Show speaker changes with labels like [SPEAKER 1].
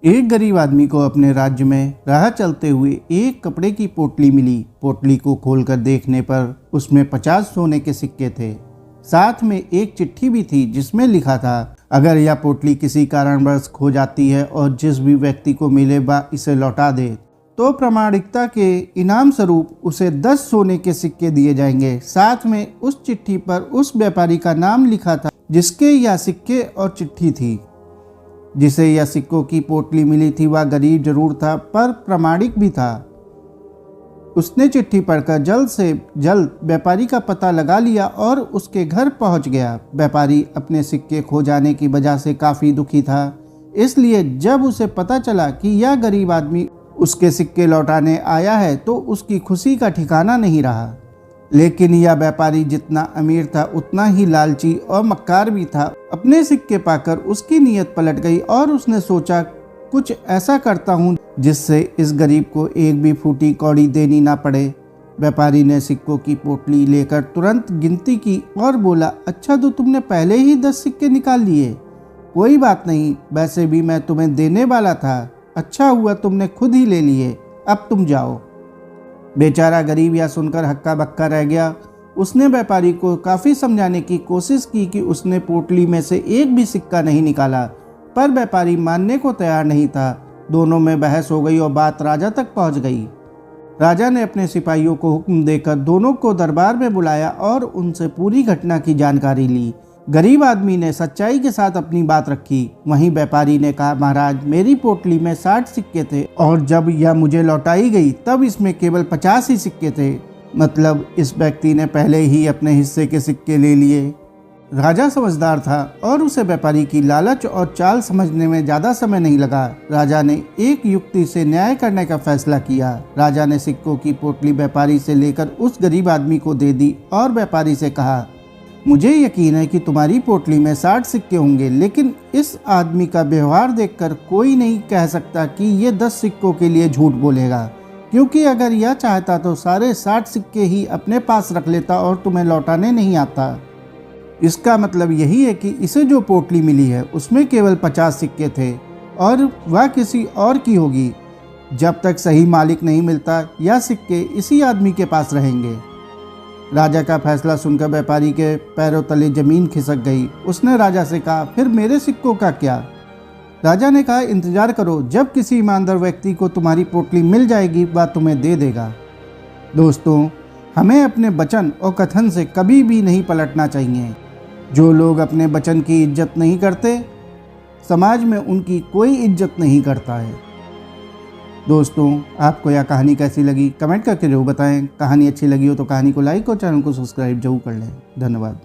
[SPEAKER 1] एक गरीब आदमी को अपने राज्य में राह चलते हुए एक कपड़े की पोटली मिली। पोटली को खोलकर देखने पर उसमें 50 सोने के सिक्के थे। साथ में एक चिट्ठी भी थी जिसमें लिखा था, अगर यह पोटली किसी कारणवश खो जाती है और जिस भी व्यक्ति को मिले वह इसे लौटा दे तो प्रामाणिकता के इनाम स्वरूप उसे 10 सोने के सिक्के दिए जाएंगे। साथ में उस चिट्ठी पर उस व्यापारी का नाम लिखा था जिसके यह सिक्के और चिट्ठी थी। जिसे यह सिक्कों की पोटली मिली थी वह गरीब जरूर था पर प्रामाणिक भी था। उसने चिट्ठी पढ़कर जल्द से जल्द व्यापारी का पता लगा लिया और उसके घर पहुंच गया। व्यापारी अपने सिक्के खो जाने की वजह से काफ़ी दुखी था, इसलिए जब उसे पता चला कि यह गरीब आदमी उसके सिक्के लौटाने आया है तो उसकी खुशी का ठिकाना नहीं रहा। लेकिन यह व्यापारी जितना अमीर था उतना ही लालची और मक्कार भी था। अपने सिक्के पाकर उसकी नीयत पलट गई और उसने सोचा कुछ ऐसा करता हूँ जिससे इस गरीब को एक भी फूटी कौड़ी देनी ना पड़े। व्यापारी ने सिक्कों की पोटली लेकर तुरंत गिनती की और बोला, अच्छा तो तुमने पहले ही 10 सिक्के निकाल लिए। कोई बात नहीं, वैसे भी मैं तुम्हें देने वाला था। अच्छा हुआ तुमने खुद ही ले लिए, अब तुम जाओ। बेचारा गरीब यह सुनकर हक्का बक्का रह गया। उसने व्यापारी को काफ़ी समझाने की कोशिश की कि उसने पोटली में से एक भी सिक्का नहीं निकाला, पर व्यापारी मानने को तैयार नहीं था। दोनों में बहस हो गई और बात राजा तक पहुंच गई। राजा ने अपने सिपाहियों को हुक्म देकर दोनों को दरबार में बुलाया और उनसे पूरी घटना की जानकारी ली। गरीब आदमी ने सच्चाई के साथ अपनी बात रखी। वहीं व्यापारी ने कहा, महाराज मेरी पोटली में 60 सिक्के थे और जब यह मुझे लौटाई गई तब इसमें केवल 50 ही सिक्के थे। मतलब इस व्यक्ति ने पहले ही अपने हिस्से के सिक्के ले लिए। राजा समझदार था और उसे व्यापारी की लालच और चाल समझने में ज़्यादा समय नहीं लगा। राजा ने एक युक्ति से न्याय करने का फैसला किया। राजा ने सिक्कों की पोटली व्यापारी से लेकर उस गरीब आदमी को दे दी और व्यापारी से कहा, मुझे यकीन है कि तुम्हारी पोटली में 60 सिक्के होंगे, लेकिन इस आदमी का व्यवहार देखकर कोई नहीं कह सकता कि ये 10 सिक्कों के लिए झूठ बोलेगा, क्योंकि अगर यह चाहता तो सारे 60 सिक्के ही अपने पास रख लेता और तुम्हें लौटाने नहीं आता। इसका मतलब यही है कि इसे जो पोटली मिली है उसमें केवल 50 सिक्के थे और वह किसी और की होगी। जब तक सही मालिक नहीं मिलता यह सिक्के इसी आदमी के पास रहेंगे। राजा का फैसला सुनकर व्यापारी के पैरों तले जमीन खिसक गई। उसने राजा से कहा, फिर मेरे सिक्कों का क्या? राजा ने कहा, इंतजार करो, जब किसी ईमानदार व्यक्ति को तुम्हारी पोटली मिल जाएगी वह तुम्हें दे देगा। दोस्तों, हमें अपने वचन और कथन से कभी भी नहीं पलटना चाहिए। जो लोग अपने वचन की इज्जत नहीं करते, समाज में उनकी कोई इज्जत नहीं करता है। दोस्तों, आपको यह कहानी कैसी लगी कमेंट करके जरूर बताएं। कहानी अच्छी लगी हो तो कहानी को लाइक और चैनल को सब्सक्राइब जरूर कर लें। धन्यवाद।